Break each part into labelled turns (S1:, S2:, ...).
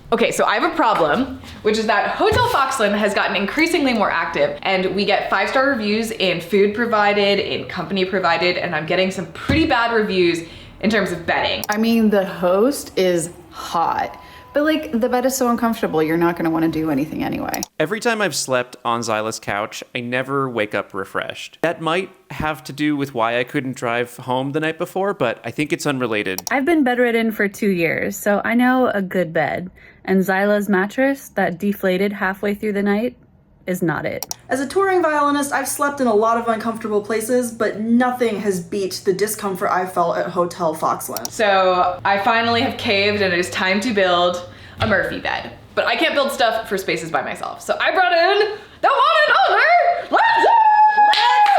S1: Okay, so I have a problem, which is that Hotel Foxlin has gotten increasingly more active, and we get 5-star reviews in food provided, in company provided, and I'm getting some pretty bad reviews in terms of bedding.
S2: I mean, the host is hot, but like the bed is so uncomfortable, you're not gonna wanna do anything anyway.
S3: Every time I've slept on Xyla's couch, I never wake up refreshed. That might have to do with why I couldn't drive home the night before, but I think it's unrelated.
S4: I've been bedridden for 2 years, so I know a good bed. And Xyla's mattress that deflated halfway through the night is not it.
S5: As a touring violinist, I've slept in a lot of uncomfortable places, but nothing has beat the discomfort I felt at Hotel Foxlin.
S1: So I finally have caved and it is time to build a Murphy bed. But I can't build stuff for spaces by myself. So I brought in the one and only Lindsay!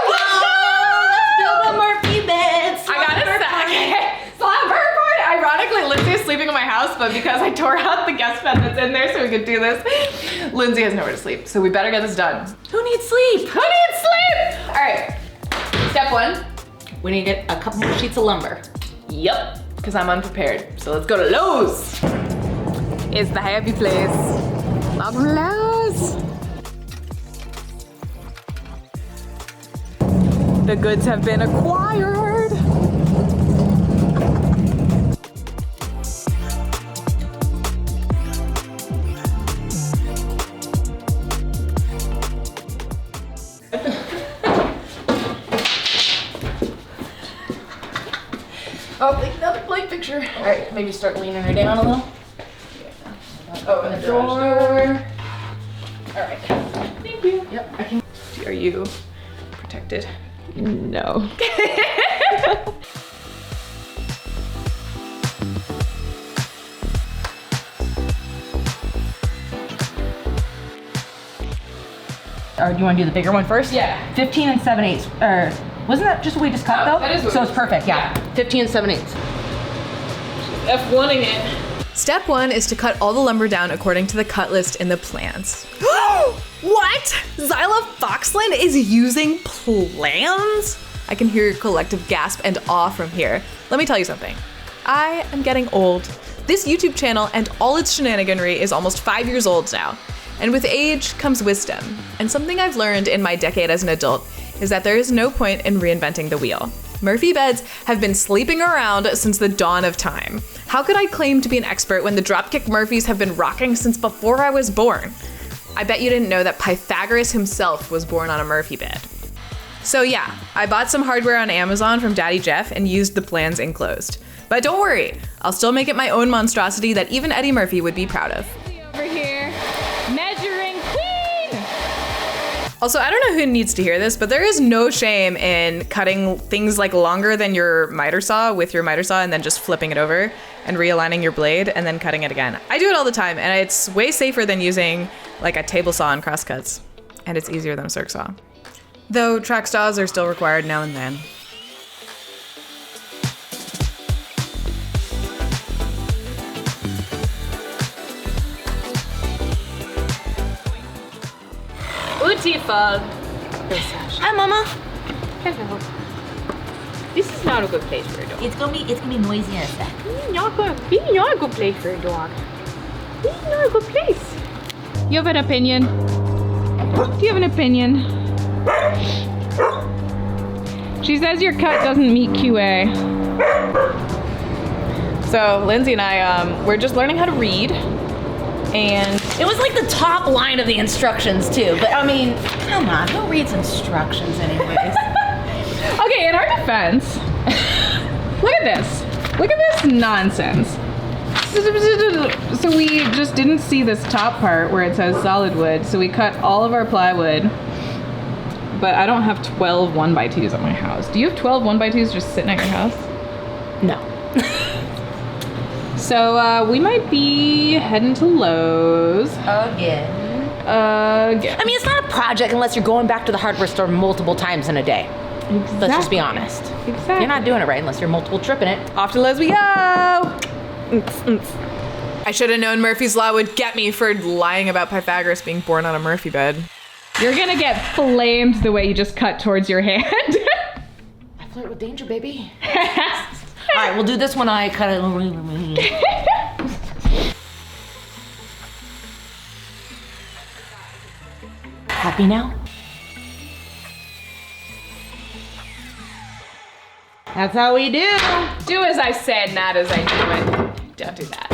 S6: Let's build a Murphy bed.
S1: I got a sec. Slumber party. Ironically, Lindsay is sleeping in my house, but because I tore out the guest bed that's in there so we could do this, Lindsay has nowhere to sleep. So we better get this done.
S6: Who needs sleep?
S1: Who needs sleep? All right, step 1.
S6: We need to get a couple more sheets of lumber.
S1: Yep, because I'm unprepared. So let's go to Lowe's. It's the happy place. Welcome to Lowe's. The goods have been acquired. Oh, another plate picture.
S6: All right, maybe start leaning her down a little.
S1: Open the door. All right. Thank you.
S6: Yep.
S1: Are you protected? No.
S6: Or do you want to do the bigger one first?
S1: Yeah.
S6: 15 and 7/8. Or wasn't that just what we just cut though?
S1: That is what
S6: so
S1: we
S6: it's
S1: just-
S6: perfect. Yeah. 15 and 7/8.
S1: F1ing it.
S7: Step 1 is to cut all the lumber down according to the cut list in the plans. What? Xyla Foxlin is using plans? I can hear your collective gasp and awe from here. Let me tell you something. I am getting old. This YouTube channel and all its shenaniganry is almost 5 years old now. And with age comes wisdom. And something I've learned in my decade as an adult is that there is no point in reinventing the wheel. Murphy beds have been sleeping around since the dawn of time. How could I claim to be an expert when the Dropkick Murphys have been rocking since before I was born? I bet you didn't know that Pythagoras himself was born on a Murphy bed. So yeah, I bought some hardware on Amazon from Daddy Jeff and used the plans enclosed. But don't worry, I'll still make it my own monstrosity that even Eddie Murphy would be proud of.
S1: Over here, measuring queen.
S7: Also, I don't know who needs to hear this, but there is no shame in cutting things like longer than your miter saw with your miter saw and then just flipping it over and realigning your blade and then cutting it again. I do it all the time and it's way safer than using like a table saw and crosscuts. And it's easier than a circ saw. Though track saws are still required now and then.
S1: Utifa.
S6: Hi, Mama.
S1: Hello. This is not a good place for a dog.
S6: It's gonna be noisy in a sec.
S1: This is not a good place for a dog. This is not a good place. You have an opinion? Do you have an opinion? She says your cut doesn't meet QA. So Lindsay and I, we're just learning how to read. And
S6: It was like the top line of the instructions too, but I mean, come on, who reads instructions anyways?
S1: okay, in our defense, look at this. Look at this nonsense. So we just didn't see this top part where it says solid wood, so we cut all of our plywood. But I don't have 12 1x2s at my house. Do you have 12 1x2s just sitting at your house?
S6: No.
S1: So we might be heading to Lowe's.
S6: Again.
S1: Again.
S6: I mean, it's not a project unless you're going back to the hardware store multiple times in a day.
S1: Exactly.
S6: Let's just be honest.
S1: Exactly.
S6: You're not doing it right unless you're multiple tripping it.
S1: Off to Lowe's we go!
S7: I should have known Murphy's Law would get me for lying about Pythagoras being born on a Murphy bed.
S1: You're gonna get flamed the way you just cut towards your hand.
S6: I flirt with danger, baby. All right, we'll do this when I cut it. Happy now? That's how we do.
S1: Do as I said, not as I do it. Don't do that.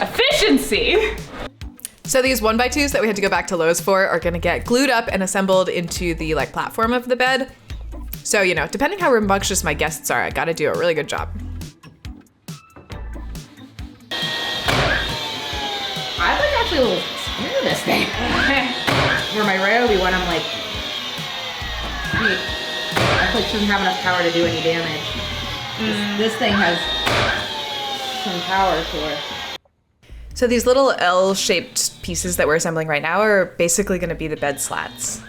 S1: Efficiency.
S7: So these 1x2s that we had to go back to Lowe's for are gonna get glued up and assembled into the like platform of the bed. So, you know, depending how rambunctious my guests are, I gotta do a really good job.
S6: I'm like actually a little scared of this thing. Where my Ryobi one, I'm like, wait, I feel like she doesn't have enough power to do any damage. This thing has some power to her.
S7: So these little L-shaped pieces that we're assembling right now are basically gonna be the bed slats.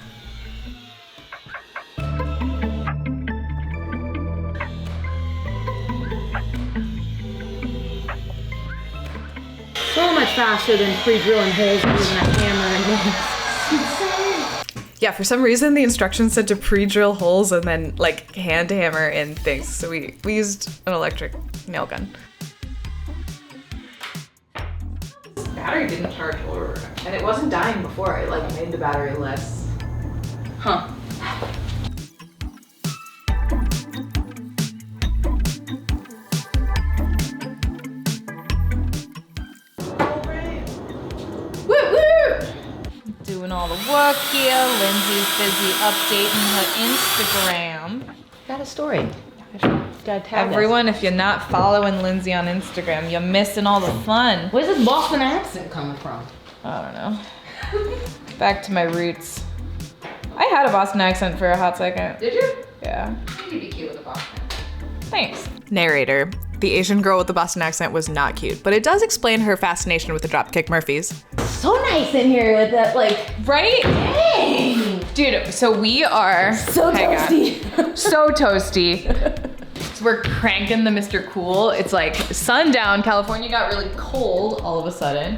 S6: So much faster than pre-drilling holes and using a hammer and
S7: Yeah, for some reason the instructions said to pre-drill holes and then like hand hammer in things. So we used an electric nail gun.
S6: battery didn't charge or, and it wasn't dying before. It like made the battery less. Huh. Doing all the work here. Lindsay's busy updating her Instagram. Got a story. Gotta tag
S7: Everyone, if you're not following Lindsay on Instagram, you're missing all the fun.
S6: Where's this Boston accent coming from?
S7: I don't know. Back to my roots. I had a Boston accent for a hot second.
S6: Did you?
S7: Yeah.
S6: You'd be cute with a Boston accent.
S7: Thanks. Narrator. The Asian girl with the Boston accent was not cute, but it does explain her fascination with the Dropkick Murphys.
S6: So nice in here with that, like,
S7: Right?
S6: dang!
S7: Dude, so we are
S6: So
S7: hang on.
S6: toasty.
S7: So toasty. So we're cranking the Mr. Cool. It's like sundown. California got really cold all of a sudden.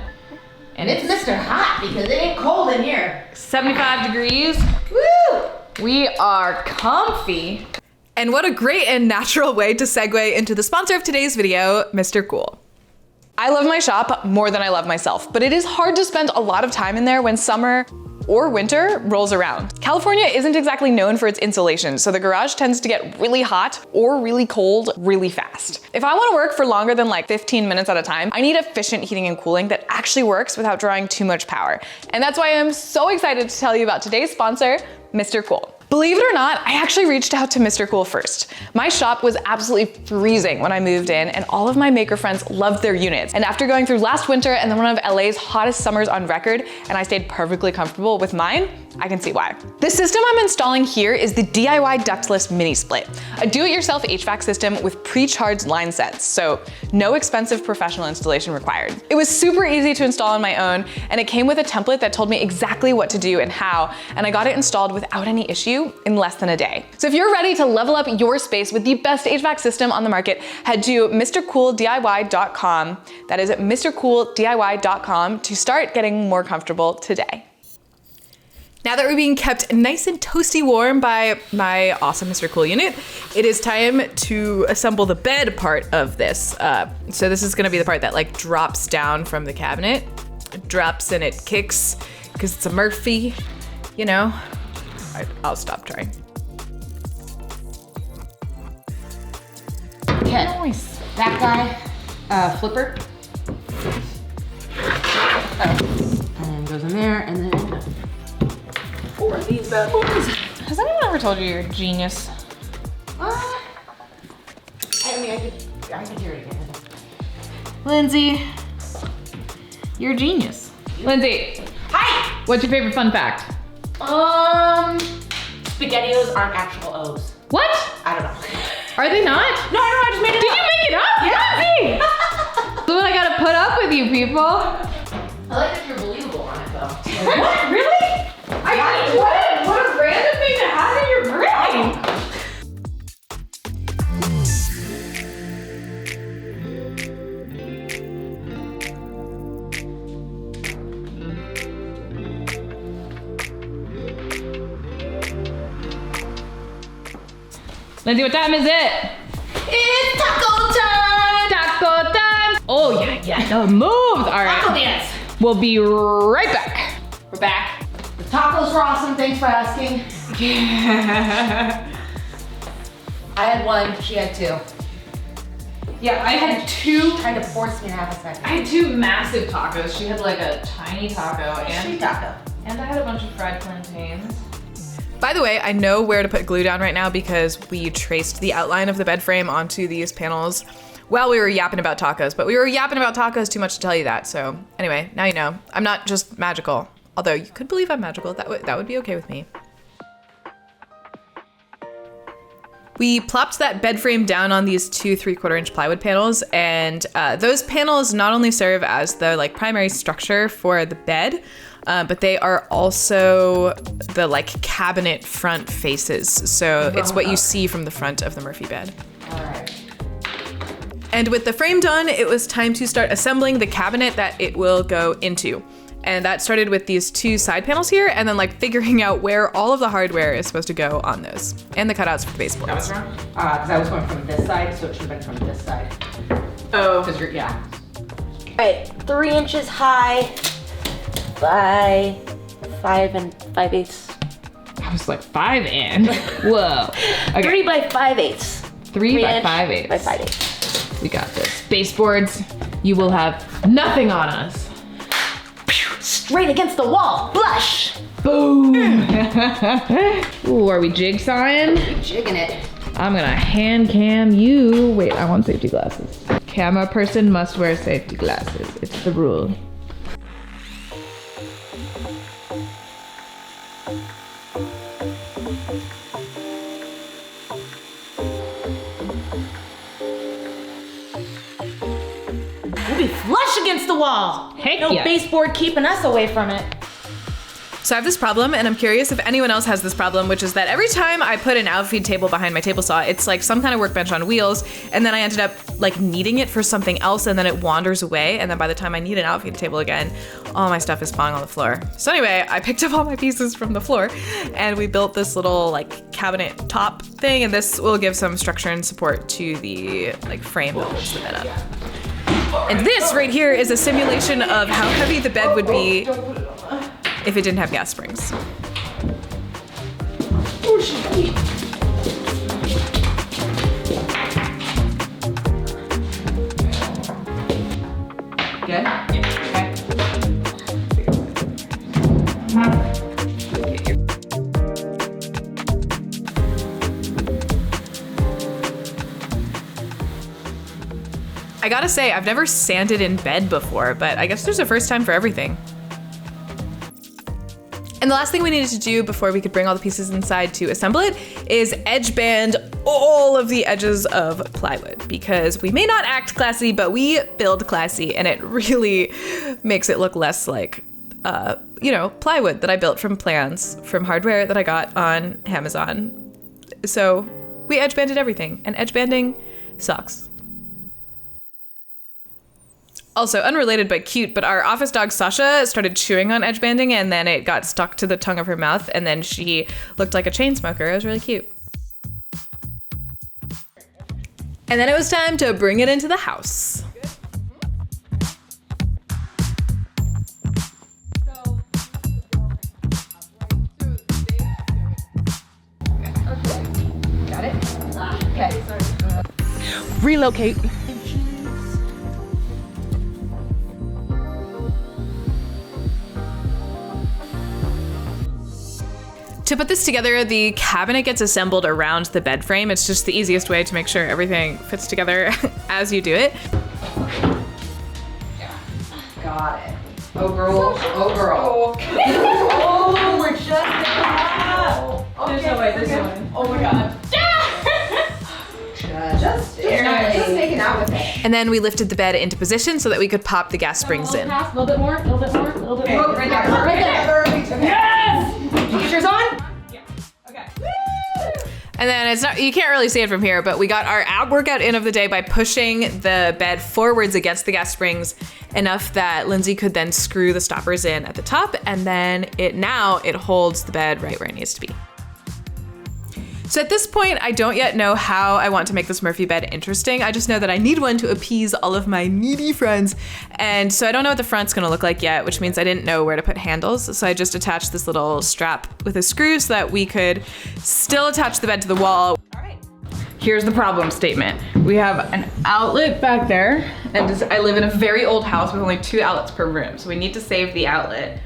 S6: And it's Mr. Hot because it ain't cold in here.
S7: 75 degrees.
S6: Woo!
S7: We are comfy. And what a great and natural way to segue into the sponsor of today's video, Mr. Cool. I love my shop more than I love myself, but it is hard to spend a lot of time in there when summer or winter rolls around. California isn't exactly known for its insulation, so the garage tends to get really hot or really cold really fast. If I want to work for longer than like 15 minutes at a time, I need efficient heating and cooling that actually works without drawing too much power. And that's why I'm so excited to tell you about today's sponsor, Mr. Cool. Believe it or not, I actually reached out to Mr. Cool first. My shop was absolutely freezing when I moved in, and all of my maker friends loved their units. And after going through last winter and then one of LA's hottest summers on record, and I stayed perfectly comfortable with mine, I can see why. The system I'm installing here is the DIY ductless mini split, a do-it-yourself HVAC system with pre-charged line sets, so no expensive professional installation required. It was super easy to install on my own, and it came with a template that told me exactly what to do and how, and I got it installed without any issue in less than a day. So if you're ready to level up your space with the best HVAC system on the market, head to MrCoolDIY.com. That is MrCoolDIY.com to start getting more comfortable today. Now that we're being kept nice and toasty warm by my awesome Mr. Cool unit, it is time to assemble the bed part of this. So this is gonna be the part that like drops down from the cabinet. It drops and it kicks because it's a Murphy, you know. I'll stop trying.
S6: Okay. That guy, flipper. Oh. And then goes in there, and then 4 of these bad boys.
S7: Has anyone ever told you you're a genius?
S6: I mean, I could hear it again. Lindsay, you're a genius.
S1: Lindsay,
S6: Hi!
S1: what's your favorite fun fact?
S6: SpaghettiOs aren't actual O's.
S1: What?
S6: I don't know.
S1: Are they not?
S6: No, I just made it
S1: Did
S6: up.
S1: you make it up?
S6: Yeah.
S1: So what I gotta put up with you people.
S6: I like that you're believable on it, though.
S1: What? Really? What a random thing to have in your brain. Lindsay, what time is it?
S6: It's taco time!
S1: Taco time! Oh yeah, the moves! All
S6: Taco
S1: right,
S6: dance!
S1: we'll be right back.
S6: We're back. The tacos were awesome, thanks for asking. I had one, she had two.
S1: Yeah, I had two.
S6: She tried to force me to have a second.
S1: I had two massive tacos. She had like a tiny taco
S6: Street taco.
S1: and I had a bunch of fried plantains.
S7: By the way, I know where to put glue down right now because we traced the outline of the bed frame onto these panels while we were yapping about tacos, but we were yapping about tacos too much to tell you that. So anyway, now you know. I'm not just magical. Although you could believe I'm magical. That would be okay with me. We plopped that bed frame down on these 2 3/4-inch plywood panels, and those panels not only serve as the like primary structure for the bed, but they are also the like cabinet front faces. So it's what you see from the front of the Murphy bed.
S6: All right.
S7: And with the frame done, it was time to start assembling the cabinet that it will go into. And that started with these 2 side panels here, and then like figuring out where all of the hardware is supposed to go on those, and the cutouts for the baseboards.
S6: That was wrong? Because I was going from this side, so it should have been from this side.
S1: Oh.
S6: Because you're, yeah.
S8: Right, 3 inches high by 5 5/8.
S1: I was like 5 in. Whoa. Okay.
S8: 3 by 5/8.
S1: 3 by
S8: inch
S1: 5/8.
S8: by 5/8.
S1: We got this. Baseboards, you will have nothing on us.
S8: Straight against the wall. Blush.
S1: Boom. Ooh, are we jigsawing?
S6: You're jigging it.
S1: I'm gonna hand cam you. Wait, I want safety glasses. Camera person must wear safety glasses. It's the rule.
S8: We'll be flush against the wall.
S1: Heck
S8: No
S1: yeah.
S8: baseboard keeping us away from it.
S7: So I have this problem, and I'm curious if anyone else has this problem, which is that every time I put an outfeed table behind my table saw, it's like some kind of workbench on wheels, and then I ended up like needing it for something else, and then it wanders away, and then by the time I need an outfeed table again, all my stuff is falling on the floor. So anyway, I picked up all my pieces from the floor, and we built this little like cabinet top thing, and this will give some structure and support to the like frame that holds the bed up. And this right here is a simulation of how heavy the bed would be if it didn't have gas springs.
S1: Good? Okay.
S7: I gotta say, I've never sanded in bed before, but I guess there's a first time for everything. And the last thing we needed to do before we could bring all the pieces inside to assemble it is edge band all of the edges of plywood, because we may not act classy, but we build classy, and it really makes it look less like, plywood that I built from plans from hardware that I got on Amazon. So we edge banded everything, and edge banding sucks. Also, unrelated but cute, but our office dog Sasha started chewing on edge banding, and then it got stuck to the tongue of her mouth, and then she looked like a chain smoker. It was really cute. And then it was time to bring it into the house.
S6: Got it? Okay.
S1: Relocate.
S7: To put this together, the cabinet gets assembled around the bed frame. It's just the easiest way to make sure everything fits together as you do it.
S6: Got it. Oh girl. Oh girl. Oh, we're just
S1: There's no way, there's no way.
S6: Oh my god. Just making out with it.
S7: And then we lifted the bed into position so that we could pop the gas springs in.
S1: A little bit more, a little bit more, a little bit more.
S6: Right there. Right there. Yes! Did you get yours on?
S7: And then it's not, you can't really see it from here, but we got our ab workout in of the day by pushing the bed forwards against the gas springs enough that Lindsay could then screw the stoppers in at the top, and then it holds the bed right where it needs to be. So at this point, I don't yet know how I want to make this Murphy bed interesting. I just know that I need one to appease all of my needy friends. And so I don't know what the front's gonna look like yet, which means I didn't know where to put handles. So I just attached this little strap with a screw so that we could still attach the bed to the wall.
S1: All right. Here's the problem statement. We have an outlet back there, and I live in a very old house with only 2 outlets per room. So we need to save the outlet.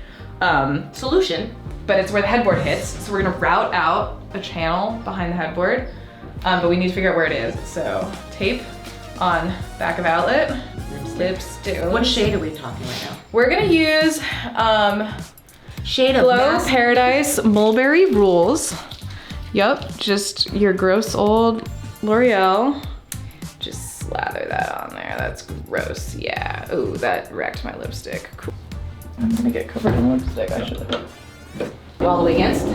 S6: Solution.
S1: But it's where the headboard hits. So we're gonna route out a channel behind the headboard, but we need to figure out where it is. So tape on back of outlet, lipstick.
S6: What shade are we talking right now?
S1: We're gonna use
S6: Shade of
S1: Glow
S6: Mass-
S1: Paradise Mulberry Rules. Yup, just your gross old L'Oreal. Just slather that on there. That's gross. Yeah. Ooh, that wrecked my lipstick. Cool. I'm gonna get covered in lipstick. I should have.
S6: All the way against?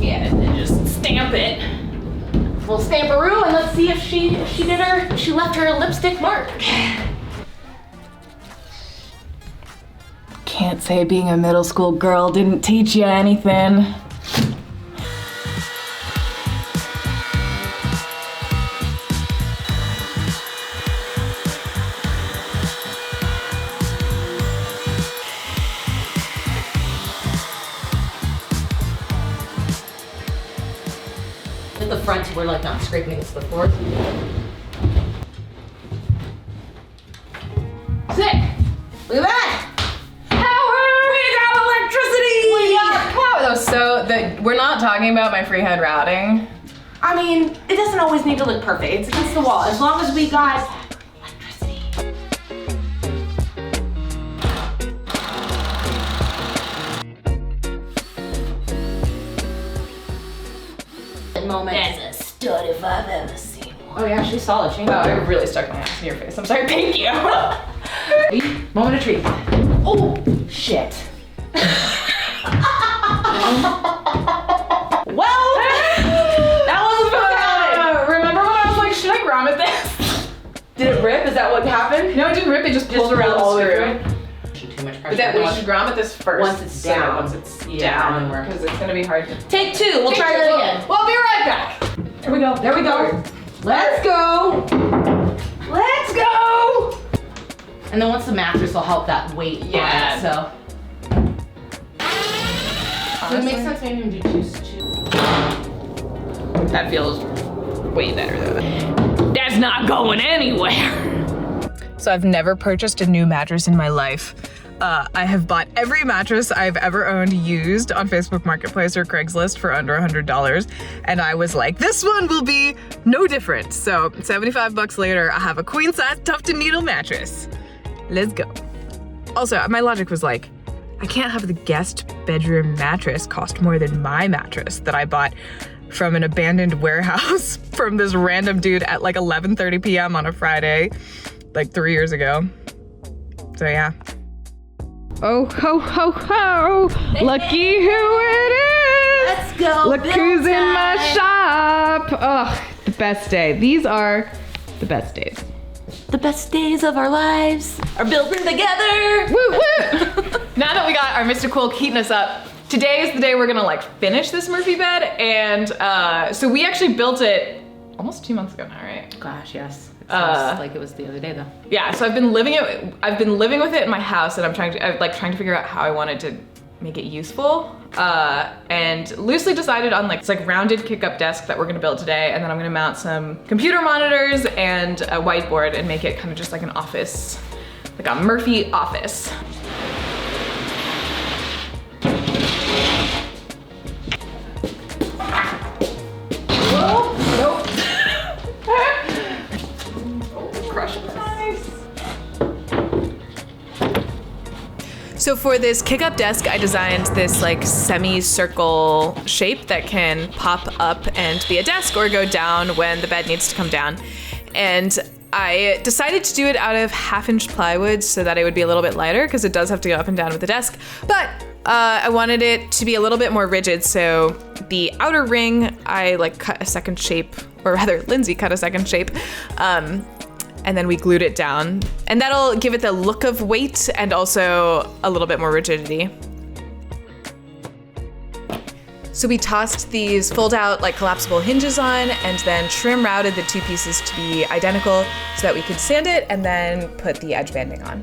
S1: Yeah, and then just stamp it.
S6: We'll stamp-a-roo and let's see if she left her lipstick mark.
S1: Can't say being a middle school girl didn't teach you anything.
S6: At the front, we're like not scraping against the floor. Sick! Look at that!
S1: We got power! So we're not talking about my freehand routing.
S6: I mean, it doesn't always need to look perfect. It's against the wall. As long as we got electricity. Moment.
S8: That's a stud if I've ever seen one.
S6: Oh yeah, she's solid. She
S1: Oh, I really stuck my ass in your face. I'm sorry. Thank you.
S6: Moment of truth. Oh, shit. Well, that wasn't fun.
S1: Remember when I was like, should I grommet this?
S6: Did it rip? Is that what happened?
S1: No, it didn't rip. It just pulled around
S6: all the way
S1: the screw.
S6: through. Too much pressure.
S1: But then we should grommet this first.
S6: Once it's down.
S1: Once it's
S6: Yeah,
S1: down,
S6: then we're-
S1: because it's gonna be hard to.
S6: Take 2. We'll try that again.
S1: We'll be right back.
S6: There we go. There we go. Let's go. Let's go. And then once the mattress will help that weight.
S1: Yeah.
S6: So it makes sense maybe we do 2.
S1: That feels way better though. That's not going anywhere. So I've never purchased a new mattress in my life. I have bought every mattress I've ever owned used on Facebook Marketplace or Craigslist for under $100. And I was like, this one will be no different. So $75 later, I have a queen size tufted needle mattress. Let's go. Also, my logic was like, I can't have the guest bedroom mattress cost more than my mattress that I bought from an abandoned warehouse from this random dude at like 11:30 p.m. on a Friday, like 3 years ago. So yeah. Oh ho ho ho! Lucky who it is!
S6: let's go.
S1: Look who's in my shop! Ugh, the best day. These are the best days.
S6: The best days of our lives are building together.
S1: Woo woo! Now that we got our MRCOOL heating us up, today is the day we're gonna like finish this Murphy bed, and so we actually built it almost 2 months ago now, right?
S6: Gosh, yes. It sounds like it was the other day though.
S1: Yeah, so I've been living with it in my house, and I'm trying to figure out how I wanted to make it useful. And loosely decided on like rounded kick-up desk that we're gonna build today, and then I'm gonna mount some computer monitors and a whiteboard and make it kind of just like an office, like a Murphy office. So for this kick-up desk, I designed this like semi-circle shape that can pop up and be a desk or go down when the bed needs to come down. And I decided to do it out of 1/2-inch plywood so that it would be a little bit lighter, because it does have to go up and down with the desk. But I wanted it to be a little bit more rigid, so the outer ring, I like cut a second shape, or rather Lindsay cut a second shape, and then we glued it down. And that'll give it the look of weight and also a little bit more rigidity.
S7: So we tossed these fold out like collapsible hinges on and then trim routed the two pieces to be identical so that we could sand it and then put the edge banding on.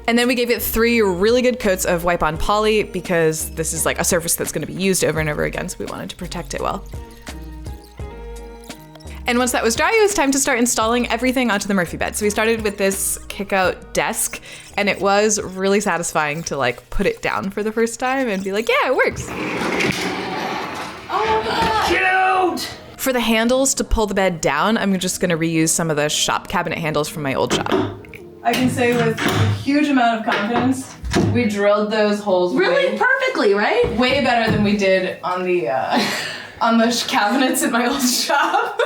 S7: And then we gave it 3 really good coats of wipe-on poly because this is like a surface that's going to be used over and over again, so we wanted to protect it well. And once that was dry, it was time to start installing everything onto the Murphy bed. So we started with this kick-out desk, and it was really satisfying to like put it down for the first time and be like, yeah, it works.
S6: Oh, cute!
S7: For the handles to pull the bed down, I'm just gonna reuse some of the shop cabinet handles from my old shop.
S1: I can say with a huge amount of confidence, we drilled those holes
S6: Really perfectly, right?
S1: way better than we did on the cabinets in my old shop.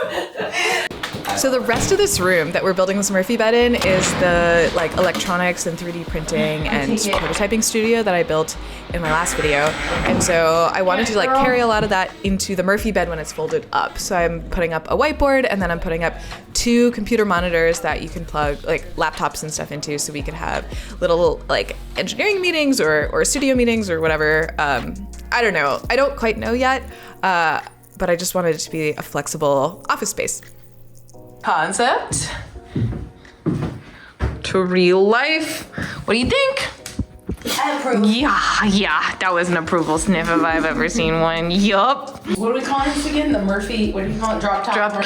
S7: So the rest of this room that we're building this Murphy bed in is the like electronics and 3D printing and prototyping studio that I built in my last video. And so I wanted to like carry a lot of that into the Murphy bed when it's folded up. So I'm putting up a whiteboard and then I'm putting up 2 computer monitors that you can plug like laptops and stuff into so we could have little like engineering meetings or studio meetings or whatever. I don't know. I don't quite know yet, but I just wanted it to be a flexible office space.
S1: Concept to real life. What do you think?
S6: I approve.
S1: Yeah, that was an approval sniff if I've ever seen one. Yup.
S6: What do we call this again? The Murphy, what do you call it? Drop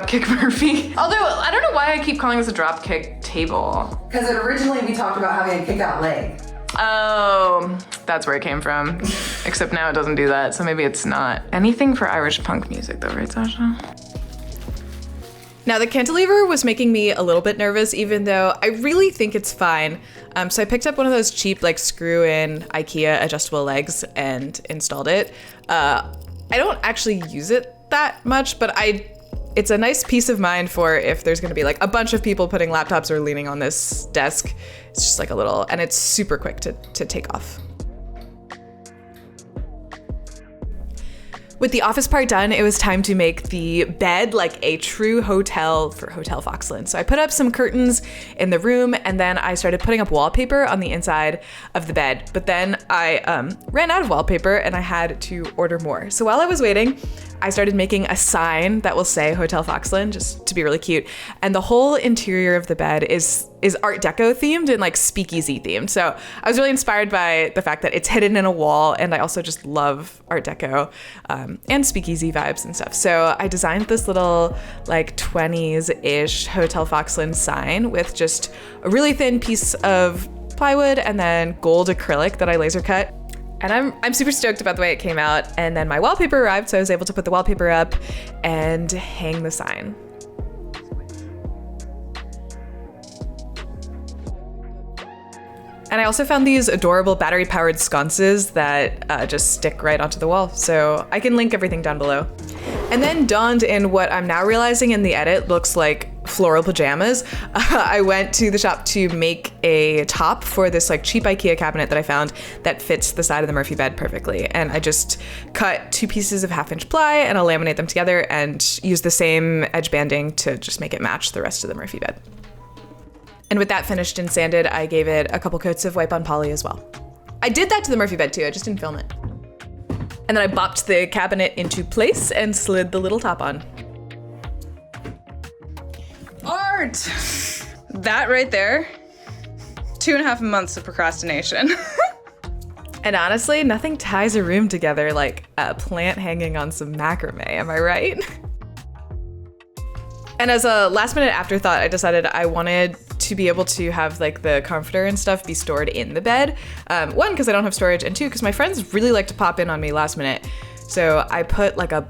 S1: Kick Murphy. Although I don't know why I keep calling this a drop kick table.
S6: Because originally we talked about having a kick out leg.
S1: Oh, that's where it came from. Except now it doesn't do that, so maybe it's not. Anything for Irish punk music though, right, Sasha?
S7: Now the cantilever was making me a little bit nervous, even though I really think it's fine. So I picked up one of those cheap like screw-in IKEA adjustable legs and installed it. I don't actually use it that much, but it's a nice peace of mind for if there's gonna be like a bunch of people putting laptops or leaning on this desk. It's just like a little, and it's super quick to take off. With the office part done, it was time to make the bed like a true hotel for Hotel Foxlin. So I put up some curtains in the room and then I started putting up wallpaper on the inside of the bed. But then I ran out of wallpaper and I had to order more. So while I was waiting, I started making a sign that will say Hotel Foxlin, just to be really cute. And the whole interior of the bed is Art Deco themed and like speakeasy themed. So I was really inspired by the fact that it's hidden in a wall, and I also just love Art Deco and speakeasy vibes and stuff. So I designed this little like 20s-ish Hotel Foxlin sign with just a really thin piece of plywood and then gold acrylic that I laser cut. And I'm super stoked about the way it came out. And then my wallpaper arrived, so I was able to put the wallpaper up and hang the sign. And I also found these adorable battery-powered sconces that just stick right onto the wall. So I can link everything down below. And then donned in what I'm now realizing in the edit looks like floral pajamas. I went to the shop to make a top for this like cheap IKEA cabinet that I found that fits the side of the Murphy bed perfectly. And I just cut 2 pieces of 1/2-inch ply and I'll laminate them together and use the same edge banding to just make it match the rest of the Murphy bed. And with that finished and sanded, I gave it a couple coats of wipe-on poly as well. I did that to the Murphy bed too, I just didn't film it. And then I bopped the cabinet into place and slid the little top on.
S1: Art! That right there, 2.5 months of procrastination.
S7: And honestly, nothing ties a room together like a plant hanging on some macrame, am I right? And as a last minute afterthought, I decided I wanted to be able to have like the comforter and stuff be stored in the bed. 1, because I don't have storage, and 2, because my friends really like to pop in on me last minute. So I put like a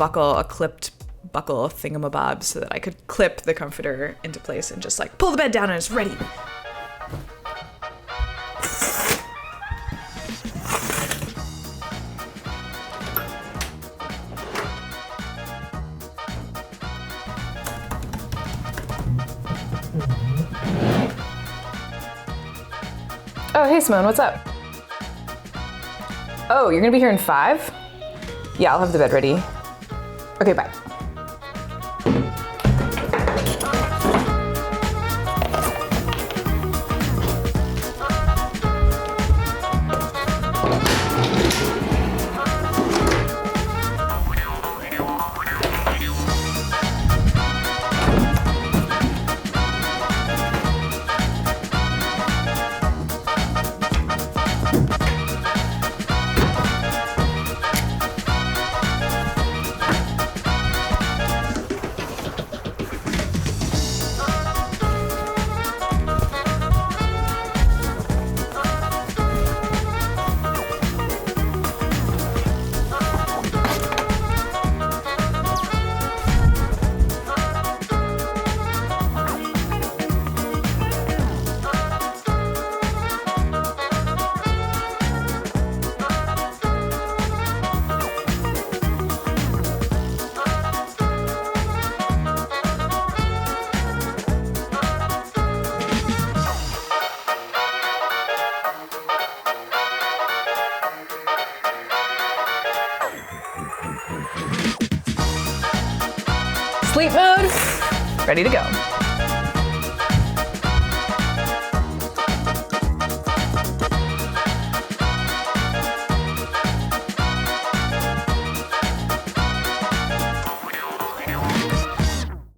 S7: clipped buckle thingamabob so that I could clip the comforter into place and just like pull the bed down and it's ready.
S1: Oh, hey Simone, what's up? Oh, you're gonna be here in 5? Yeah, I'll have the bed ready. Okay, bye.
S7: Sleep mode, ready to go.